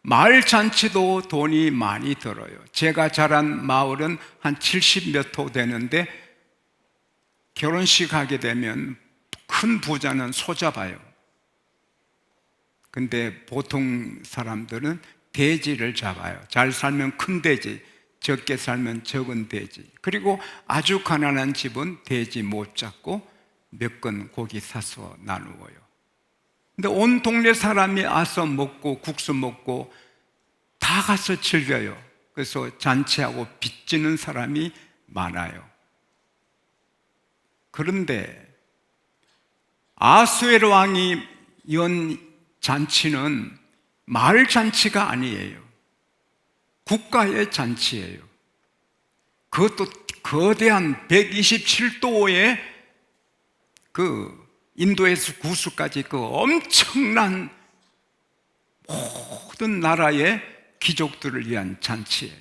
마을 잔치도 돈이 많이 들어요. 제가 자란 마을은 한 70몇 호 되는데 결혼식 하게 되면 큰 부자는 소잡아요. 근데 보통 사람들은 돼지를 잡아요. 잘 살면 큰 돼지, 적게 살면 적은 돼지. 그리고 아주 가난한 집은 돼지 못 잡고 몇 건 고기 사서 나누어요. 근데 온 동네 사람이 와서 먹고 국수 먹고 다 가서 즐겨요. 그래서 잔치하고 빚지는 사람이 많아요. 그런데 아수에로 왕이 연 잔치는 마을 잔치가 아니에요. 국가의 잔치예요. 그것도 거대한 127도의 인도에서 구수까지 엄청난 모든 나라의 귀족들을 위한 잔치예요.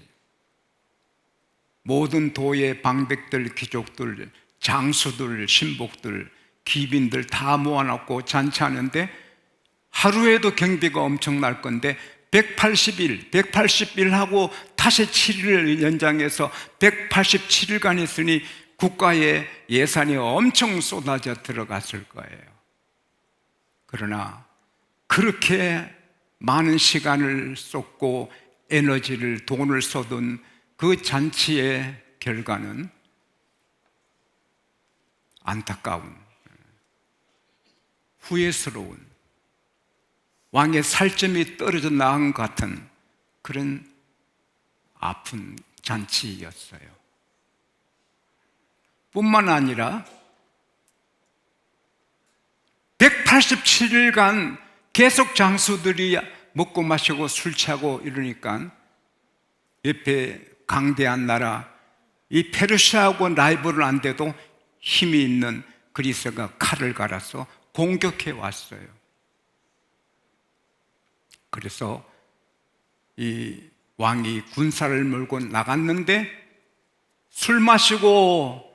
모든 도의 방백들, 귀족들, 장수들, 신복들, 귀빈들 다 모아놓고 잔치하는데 하루에도 경비가 엄청날 건데 180일하고 다시 7일을 연장해서 187일간 했으니 국가의 예산이 엄청 쏟아져 들어갔을 거예요. 그러나 그렇게 많은 시간을 쏟고 에너지를, 돈을 쏟은 그 잔치의 결과는 안타까운, 후회스러운, 왕의 살점이 떨어져 나간 것 같은 그런 아픈 잔치였어요. 뿐만 아니라 187일간 계속 장수들이 먹고 마시고 술 취하고 이러니까 옆에 강대한 나라 이 페르시아하고 라이벌은 안 돼도 힘이 있는 그리스가 칼을 갈아서 공격해 왔어요. 그래서 이 왕이 군사를 몰고 나갔는데 술 마시고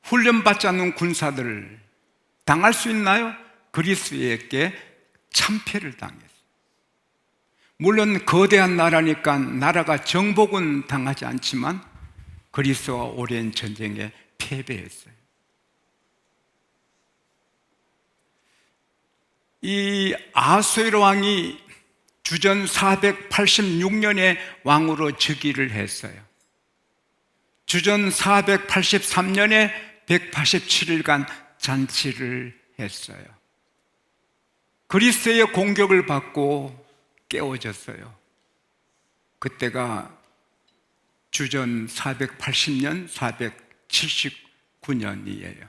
훈련받지 않는 군사들을 당할 수 있나요? 그리스에게 참패를 당했어요. 물론 거대한 나라니까 나라가 정복은 당하지 않지만 그리스와 오랜 전쟁에 패배했어요. 이 아수에로 왕이 주전 486년에 왕으로 즉위를 했어요. 주전 483년에 187일간 잔치를 했어요. 그리스의 공격을 받고 깨어졌어요. 그때가 주전 480년, 479년이에요.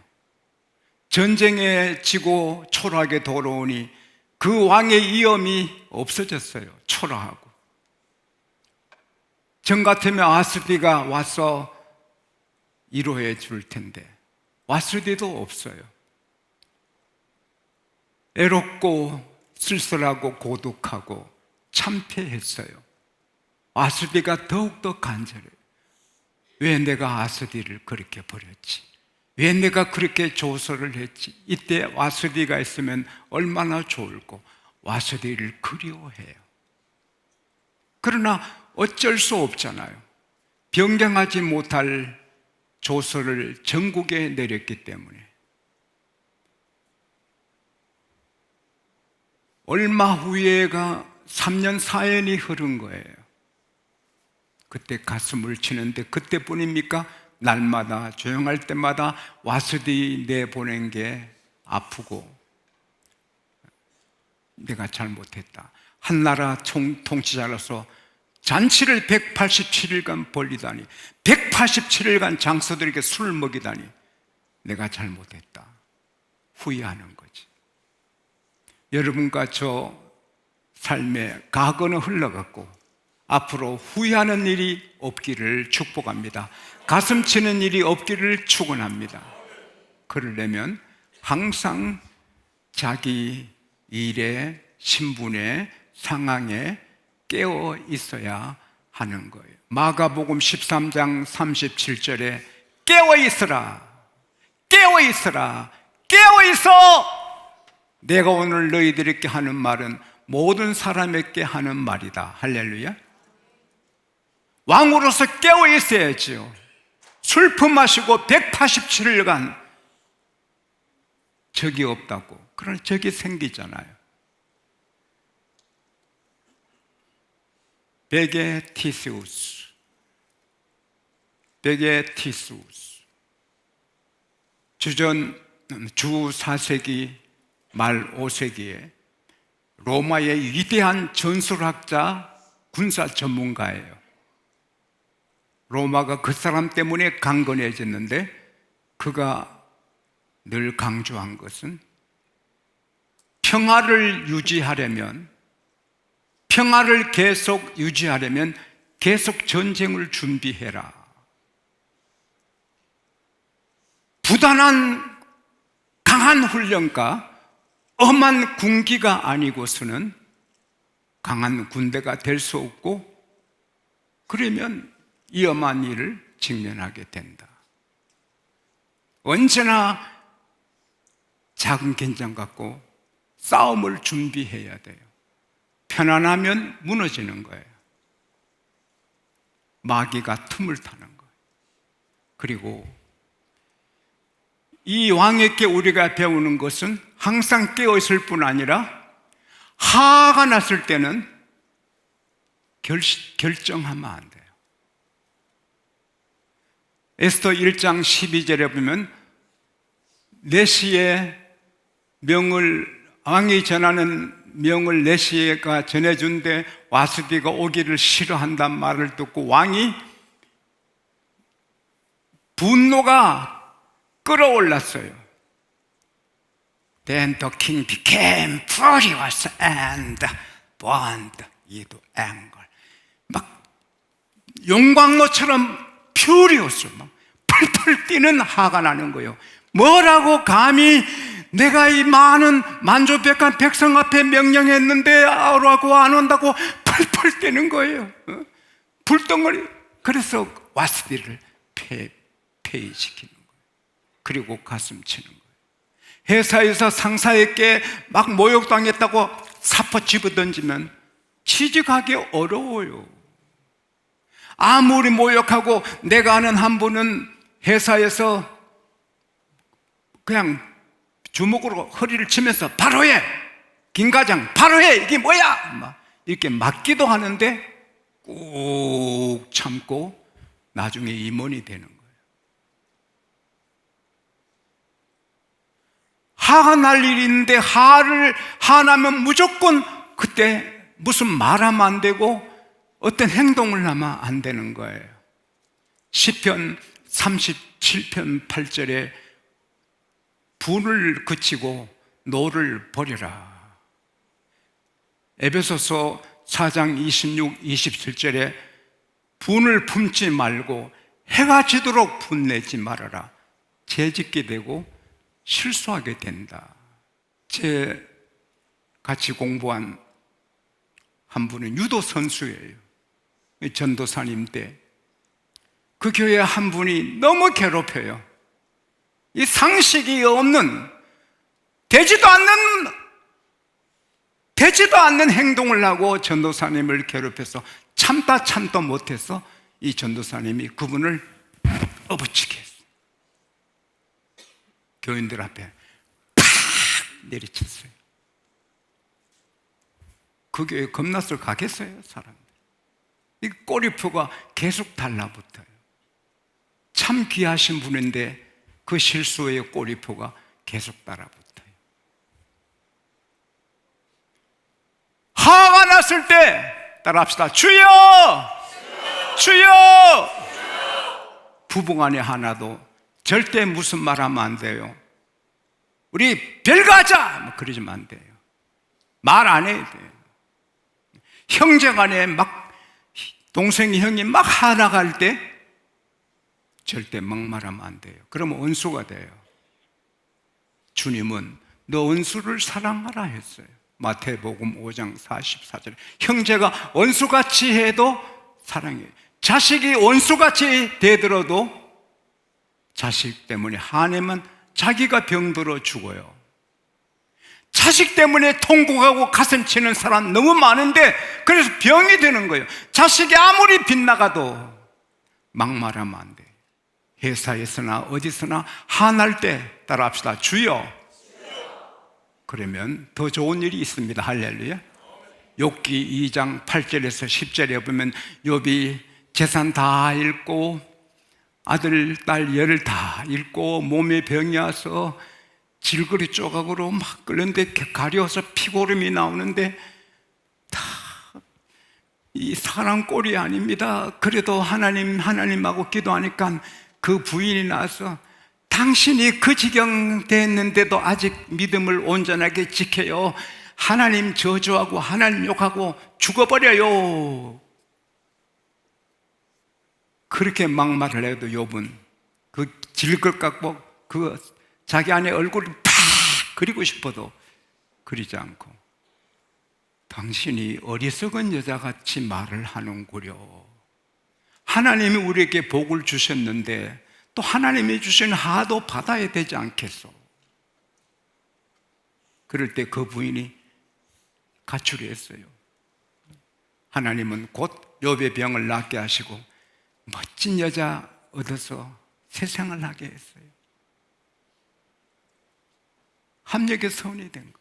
전쟁에 지고 초라하게 돌아오니 그 왕의 위엄이 없어졌어요. 초라하고. 전 같으면 아스디가 와서 위로해 줄 텐데 아스디도 없어요. 애롭고 쓸쓸하고 고독하고 참패했어요. 아스디가 더욱더 간절해요. 왜 내가 아스디를 그렇게 버렸지? 왜 내가 그렇게 조소를 했지? 이때 와스디가 있으면 얼마나 좋을까? 와스디를 그리워해요. 그러나 어쩔 수 없잖아요. 변경하지 못할 조서를 전국에 내렸기 때문에. 얼마 후에가 3년 4년이 흐른 거예요. 그때 가슴을 치는데 그때뿐입니까? 날마다 조용할 때마다 와스디 내보낸 게 아프고 내가 잘못했다. 한 나라 통치자로서 잔치를 187일간 벌리다니, 187일간 장수들에게 술을 먹이다니 내가 잘못했다. 후회하는 거지. 여러분과 저 삶의 과거는 흘러갔고 앞으로 후회하는 일이 없기를 축복합니다. 가슴 치는 일이 없기를 축원합니다. 그러려면 항상 자기 일에, 신분에, 상황에 깨어 있어야 하는 거예요. 마가복음 13장 37절에 깨어 있으라, 깨어 있으라, 깨어 있어. 내가 오늘 너희들에게 하는 말은 모든 사람에게 하는 말이다. 할렐루야. 왕으로서 깨어 있어야지요. 술 마시고 187일간 적이 없다고. 그러나 적이 생기잖아요. 베게티스우스. 주전 주 4세기 말 5세기에 로마의 위대한 전술학자, 군사 전문가예요. 로마가 그 사람 때문에 강건해졌는데 그가 늘 강조한 것은 평화를 계속 유지하려면 계속 전쟁을 준비해라. 부단한 강한 훈련과 엄한 군기가 아니고서는 강한 군대가 될 수 없고, 그러면 위험한 일을 직면하게 된다. 언제나 작은 긴장 갖고 싸움을 준비해야 돼요. 편안하면 무너지는 거예요. 마귀가 틈을 타는 거예요. 그리고 이 왕에게 우리가 배우는 것은 항상 깨어있을 뿐 아니라 화가 났을 때는 결정하면 안 돼요. 에스더 1장 12절에 보면 내시의 명을, 왕이 전하는 명을 내시가 전해준데 와스디가 오기를 싫어한단 말을 듣고 왕이 분노가 끌어올랐어요. Then the king became furious and burned with anger. 막 용광로처럼 furious, 막 펄펄 뛰는 화가 나는 거예요. 뭐라고 감히 내가 이 많은 만조백한 백성 앞에 명령했는데 라고 안 온다고 펄펄 뛰는 거예요. 불덩어리. 그래서 와스디를 폐위시키는 거예요. 그리고 가슴 치는 거예요. 회사에서 상사에게 막 모욕당했다고 사퍼 집어던지면 취직하기 어려워요. 아무리 모욕하고, 내가 아는 한 분은 회사에서 그냥 주먹으로 허리를 치면서 바로 해! 김 과장 바로 해! 이게 뭐야! 막 이렇게 맞기도 하는데 꾹 참고 나중에 임원이 되는 거예요. 화가 날 일이 있는데 화나면 무조건 그때 무슨 말하면 안 되고 어떤 행동을 하면 안 되는 거예요. 시편 37편 8절에 분을 그치고 노를 버려라. 에베소서 4장 26, 27절에 분을 품지 말고 해가 지도록 분내지 말아라. 죄짓게 되고 실수하게 된다. 제 같이 공부한 한 분은 유도 선수예요. 전도사님 때 그 교회 한 분이 너무 괴롭혀요. 이 상식이 없는, 되지도 않는 행동을 하고 전도사님을 괴롭혀서 참다 못해서 이 전도사님이 그분을 업어치게 했어요. 교인들 앞에 팍 내리쳤어요. 그 교회 겁나서 가겠어요, 사람들. 이 꼬리표가 계속 달라붙어요. 참 귀하신 분인데 그 실수의 꼬리표가 계속 달라붙어요. 화가 났을 때 따라합시다. 주여! 주여! 부부간에 하나도 절대 무슨 말 하면 안 돼요. 우리 별가자! 뭐 그러지면 안 돼요. 말 안 해야 돼요. 형제간에 막 동생이 형이 막 화나갈 때 절대 막말하면 안 돼요. 그러면 원수가 돼요. 주님은 너 원수를 사랑하라 했어요. 마태복음 5장 44절에 형제가 원수같이 해도 사랑해요. 자식이 원수같이 되더라도 자식 때문에 화내면 자기가 병들어 죽어요. 자식 때문에 통곡하고 가슴 치는 사람 너무 많은데, 그래서 병이 되는 거예요. 자식이 아무리 빗나가도 막말하면 안 돼. 회사에서나 어디서나 화날 때 따라합시다. 주여. 그러면 더 좋은 일이 있습니다. 할렐루야. 욥기 2장 8절에서 10절에 보면 욥이 재산 다 잃고 아들, 딸 열을 다 잃고 몸에 병이 와서 질거리 조각으로 막 끓는데 가려워서 피고름이 나오는데, 다 이 사람 꼴이 아닙니다. 그래도 하나님하고 기도하니까 그 부인이 나와서 당신이 그 지경 됐는데도 아직 믿음을 온전하게 지켜요. 하나님 저주하고 하나님 욕하고 죽어버려요. 그렇게 막말을 해도 욥은 그 질것 갖고 그 자기 안에 얼굴을 팍 그리고 싶어도 그리지 않고, 당신이 어리석은 여자같이 말을 하는구려. 하나님이 우리에게 복을 주셨는데 또 하나님이 주신 하도 받아야 되지 않겠소? 그럴 때 그 부인이 가출했어요. 하나님은 곧 욥의 병을 낫게 하시고 멋진 여자 얻어서 새 생을 하게 했어요. 합력의 선이 된 거예요.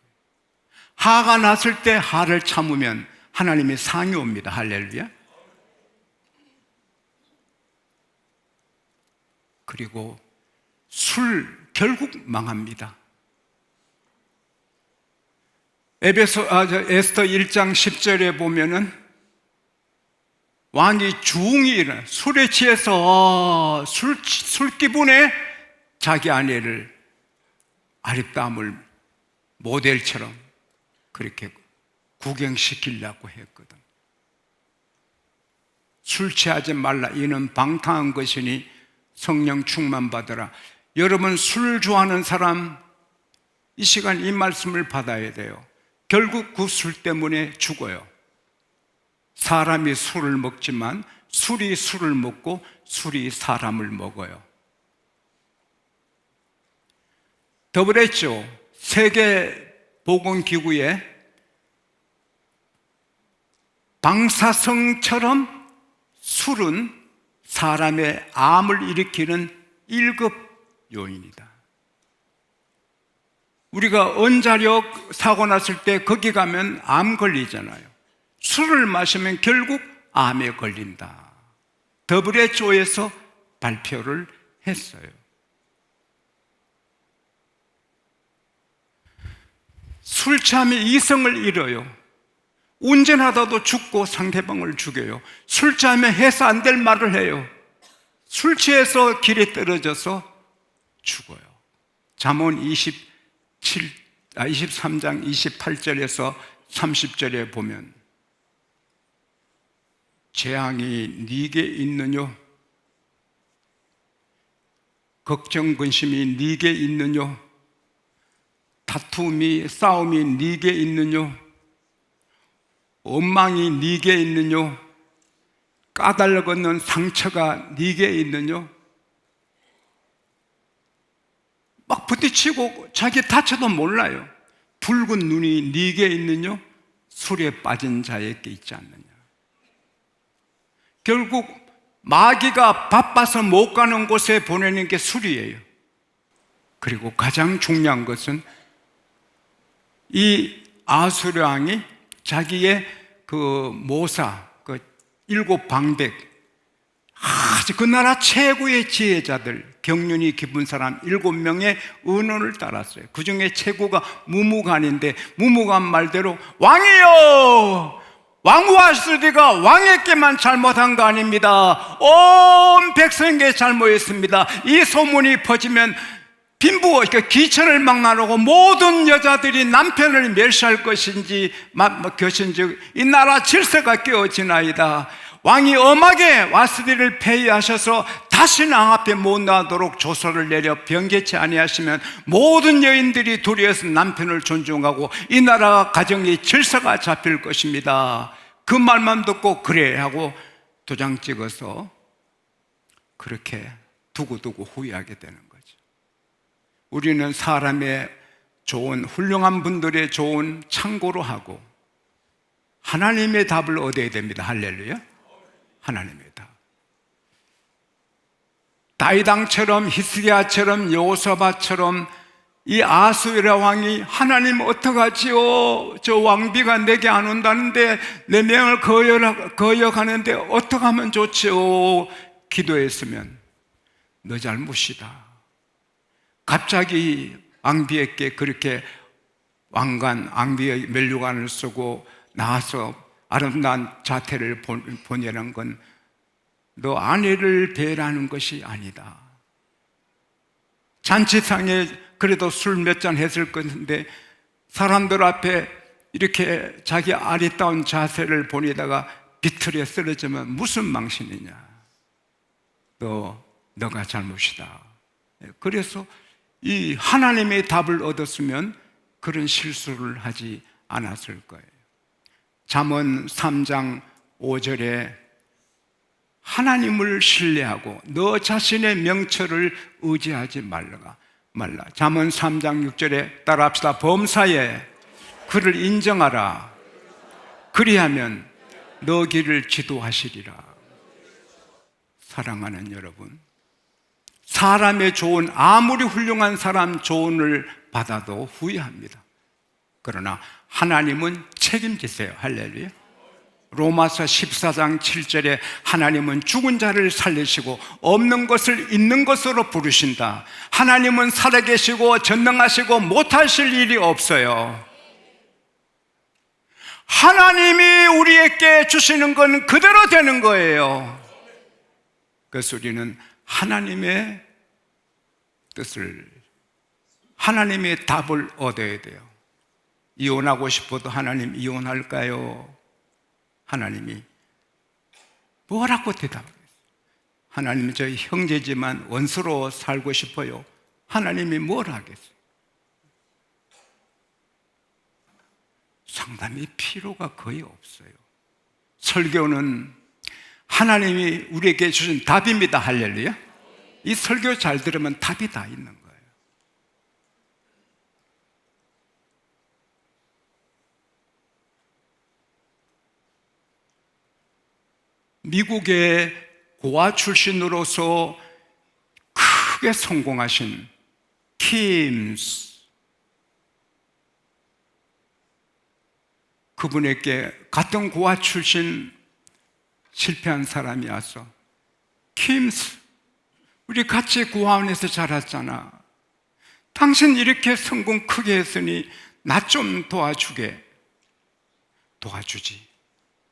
하가 났을 때 하를 참으면 하나님의 상이 옵니다. 할렐루야. 그리고 결국 망합니다. 에스터 1장 10절에 보면은 왕이 중이 일어나 술에 취해서 술 기분에 자기 아내를 아립담을 모델처럼 그렇게 구경시키려고 했거든. 술 취하지 말라, 이는 방탕한 것이니 성령 충만 받으라. 여러분, 술 좋아하는 사람 이 시간 이 말씀을 받아야 돼요. 결국 그 술 때문에 죽어요. 사람이 술을 먹지만 술이 술을 먹고 술이 사람을 먹어요. WHO 세계보건기구에 방사성처럼 술은 사람의 암을 일으키는 1급 요인이다. 우리가 원자력 사고 났을 때 거기 가면 암 걸리잖아요. 술을 마시면 결국 암에 걸린다. WHO에서 발표를 했어요. 술 취하면 이성을 잃어요. 운전하다도 죽고 상대방을 죽여요. 술 취하면 해서 안 될 말을 해요. 술 취해서 길에 떨어져서 죽어요. 잠언 23장 28절에서 30절에 보면 재앙이 네게 있느뇨? 걱정 근심이 네게 있느뇨? 다툼이 싸움이 네게 있느뇨? 원망이 네게 있느뇨? 까닭없는 상처가 네게 있느뇨? 막 부딪히고 자기 다쳐도 몰라요. 붉은 눈이 네게 있느뇨? 술에 빠진 자에게 있지 않느냐? 결국 마귀가 바빠서 못 가는 곳에 보내는 게 술이에요. 그리고 가장 중요한 것은 이 아수르 왕이 자기의 그 모사, 그 7 방백, 아주 그 나라 최고의 지혜자들, 경륜이 깊은 사람 7명의 의논을 따랐어요. 그 중에 최고가 무무간인데, 무무간 말대로 왕이요! 왕후아스디가 왕에게만 잘못한 거 아닙니다. 온 백성에게 잘못했습니다. 이 소문이 퍼지면 빈부, 기천을 막 나누고 모든 여자들이 남편을 멸시할 것인지 이 나라 질서가 깨어지나이다. 왕이 엄하게 와스디를 폐위하셔서 다시는 왕 앞에 못 나오도록 조서를 내려 변개치 아니하시면 모든 여인들이 도리어서 남편을 존중하고 이 나라 가정의 질서가 잡힐 것입니다. 그 말만 듣고 그래 하고 도장 찍어서 그렇게 두고두고 후회하게 되는 거죠. 우리는 사람의 좋은 훌륭한 분들의 좋은 참고로 하고 하나님의 답을 얻어야 됩니다. 할렐루야. 하나님의 답. 다윗왕처럼 히스기야처럼 여호사밧처럼 이 아수에라 왕이 하나님 어떡하지요? 저 왕비가 내게 안 온다는데 내 명을 거역하는데 어떡하면 좋지요? 기도했으면 너 잘못이다. 갑자기 왕비에게 그렇게 왕비의 면류관을 쓰고 나와서 아름다운 자태를 보내는 건 너 아내를 배려하는 것이 아니다. 잔치상에 그래도 술 몇 잔 했을 것인데 사람들 앞에 이렇게 자기 아리따운 자세를 보내다가 비틀에 쓰러지면 무슨 망신이냐. 너가 잘못이다. 그래서 이 하나님의 답을 얻었으면 그런 실수를 하지 않았을 거예요. 잠언 3장 5절에 하나님을 신뢰하고 너 자신의 명철을 의지하지 말라. 잠언 3장 6절에 따라합시다. 범사에 그를 인정하라. 그리하면 너 길을 지도하시리라. 사랑하는 여러분, 사람의 조언, 아무리 훌륭한 사람 조언을 받아도 후회합니다. 그러나 하나님은 책임지세요. 할렐루야. 로마서 14장 7절에 하나님은 죽은 자를 살리시고 없는 것을 있는 것으로 부르신다. 하나님은 살아계시고 전능하시고 못하실 일이 없어요. 하나님이 우리에게 주시는 건 그대로 되는 거예요. 그래서 우리는 하나님의 뜻을, 하나님의 답을 얻어야 돼요. 이혼하고 싶어도 하나님 이혼할까요? 하나님이 뭐라고 대답했어요? 하나님은 저희 형제지만 원수로 살고 싶어요. 하나님이 뭘 하겠어요? 상담이 필요가 거의 없어요. 설교는 하나님이 우리에게 주신 답입니다. 할렐루야. 이 설교 잘 들으면 답이 다 있는 거예요. 미국의 고아 출신으로서 크게 성공하신 킴스, 그분에게 같은 고아 출신 실패한 사람이 와서 킴스, 우리 같이 고아원에서 자랐잖아. 당신 이렇게 성공 크게 했으니 나 좀 도와주지.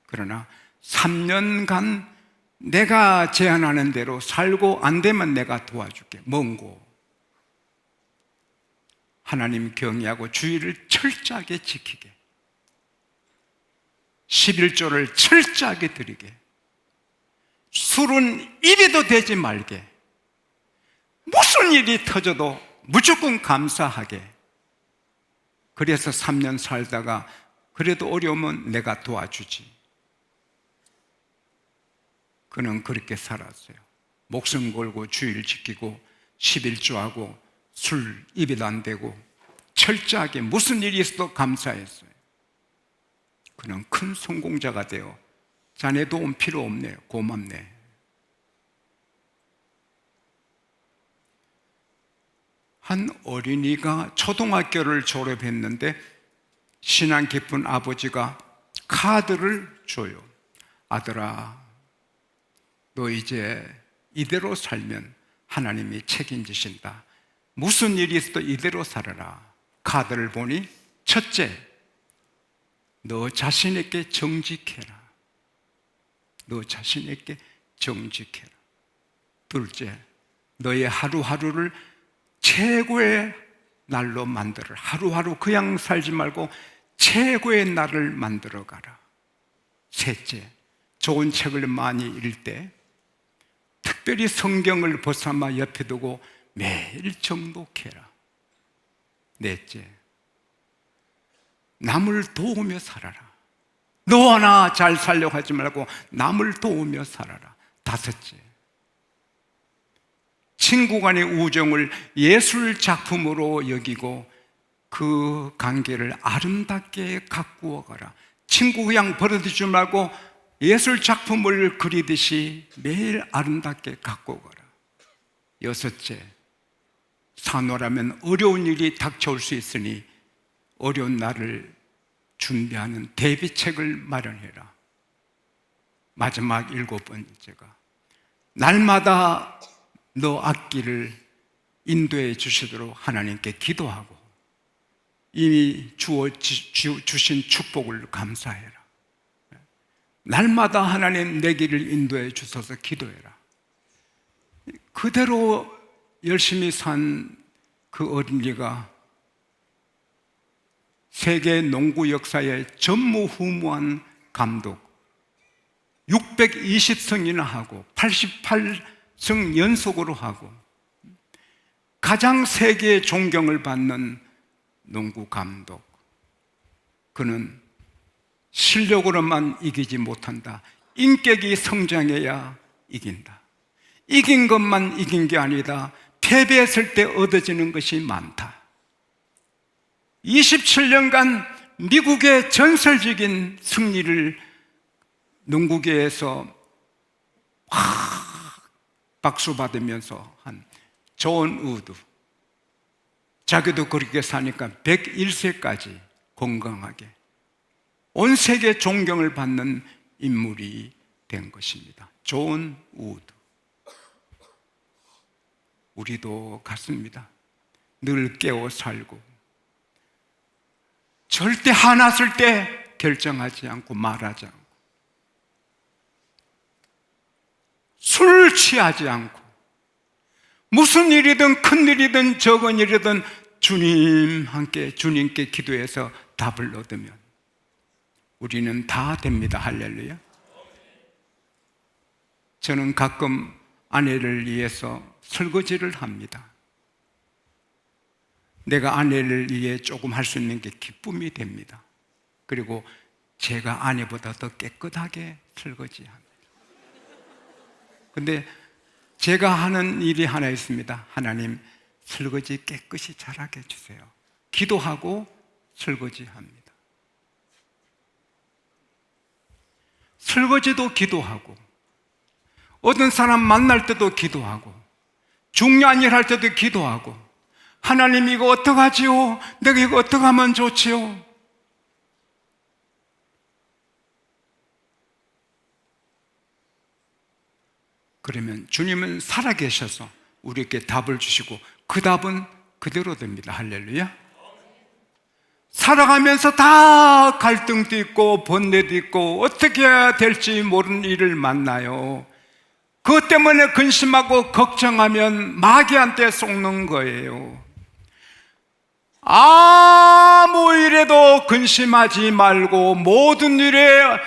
그러나 3년간 내가 제안하는 대로 살고 안 되면 내가 도와줄게. 먼고 하나님 경외하고 주의를 철저하게 지키게, 11조를 철저하게 드리게, 술은 입에도 대지 말게, 무슨 일이 터져도 무조건 감사하게. 그래서 3년 살다가 그래도 어려우면 내가 도와주지. 그는 그렇게 살았어요. 목숨 걸고 주의를 지키고 11조하고 술 입에도 안 대고 철저하게 무슨 일이 있어도 감사했어요. 그는 큰 성공자가 되어 자네 도움 필요 없네, 고맙네. 한 어린이가 초등학교를 졸업했는데 신앙 깊은 아버지가 카드를 줘요. 아들아, 너 이제 이대로 살면 하나님이 책임지신다. 무슨 일이 있어도 이대로 살아라. 카드를 보니 첫째, 너 자신에게 정직해라. 너 자신에게 정직해라. 둘째, 너의 하루하루를 최고의 날로 만들어라. 하루하루 그냥 살지 말고 최고의 날을 만들어가라. 셋째, 좋은 책을 많이 읽을 때 특별히 성경을 벗삼아 옆에 두고 매일 정독해라. 넷째, 남을 도우며 살아라. 너 하나 잘 살려고 하지 말고 남을 도우며 살아라. 다섯째, 친구 간의 우정을 예술 작품으로 여기고 그 관계를 아름답게 가꾸어 가라. 친구 그냥 버려두지 말고 예술 작품을 그리듯이 매일 아름답게 가꾸어 가라. 여섯째, 산호라면 어려운 일이 닥쳐올 수 있으니 어려운 날을 준비하는 대비책을 마련해라. 마지막 일곱 번째가, 날마다 너 앞길을 인도해 주시도록 하나님께 기도하고 이미 주신 축복을 감사해라. 날마다 하나님 내 길을 인도해 주셔서 기도해라. 그대로 열심히 산 그 어린이가 세계 농구 역사의 전무후무한 감독, 620승이나 하고 88승 연속으로 하고 가장 세계의 존경을 받는 농구 감독. 그는 실력으로만 이기지 못한다. 인격이 성장해야 이긴다. 이긴 것만 이긴 게 아니다. 패배했을 때 얻어지는 것이 많다. 27년간 미국의 전설적인 승리를 농구계에서 박수 받으면서 한 존 우드, 자기도 그렇게 사니까 101세까지 건강하게 온 세계 존경을 받는 인물이 된 것입니다. 존 우드. 우리도 같습니다. 늘 깨어 살고 절대 화났을 때 결정하지 않고 말하지 않고 술 취하지 않고 무슨 일이든 큰 일이든 적은 일이든 주님께 기도해서 답을 얻으면 우리는 다 됩니다. 할렐루야. 저는 가끔 아내를 위해서 설거지를 합니다. 내가 아내를 위해 조금 할 수 있는 게 기쁨이 됩니다. 그리고 제가 아내보다 더 깨끗하게 설거지합니다. 근데 제가 하는 일이 하나 있습니다. 하나님, 설거지 깨끗이 잘하게 해주세요. 기도하고 설거지합니다. 설거지도 기도하고, 어떤 사람 만날 때도 기도하고, 중요한 일 할 때도 기도하고, 하나님 이거 어떡하지요? 내가 이거 어떡하면 좋지요? 그러면 주님은 살아계셔서 우리에게 답을 주시고 그 답은 그대로 됩니다. 할렐루야. 살아가면서 다 갈등도 있고 번뇌도 있고 어떻게 해야 될지 모르는 일을 만나요. 그것 때문에 근심하고 걱정하면 마귀한테 속는 거예요. 아무 일에도 근심하지 말고 모든 일에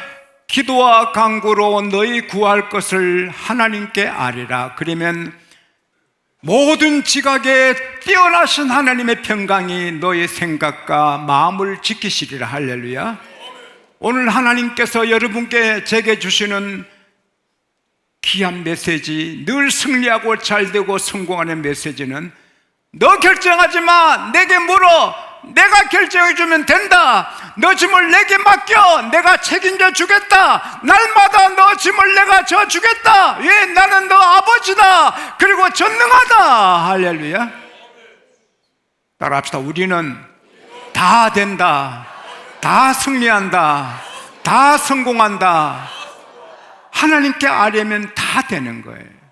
기도와 간구로 너희 구할 것을 하나님께 아뢰라. 그러면 모든 지각에 뛰어나신 하나님의 평강이 너의 생각과 마음을 지키시리라. 할렐루야. 오늘 하나님께서 여러분께 제게 주시는 귀한 메시지, 늘 승리하고 잘되고 성공하는 메시지는 너 결정하지 마. 내게 물어. 내가 결정해주면 된다. 너 짐을 내게 맡겨. 내가 책임져 주겠다. 날마다 너 짐을 내가 져 주겠다. 왜? 나는 너 아버지다. 그리고 전능하다. 할렐루야. 따라합시다. 우리는 다 된다. 다 승리한다. 다 성공한다. 하나님께 아뢰면 다 되는 거예요.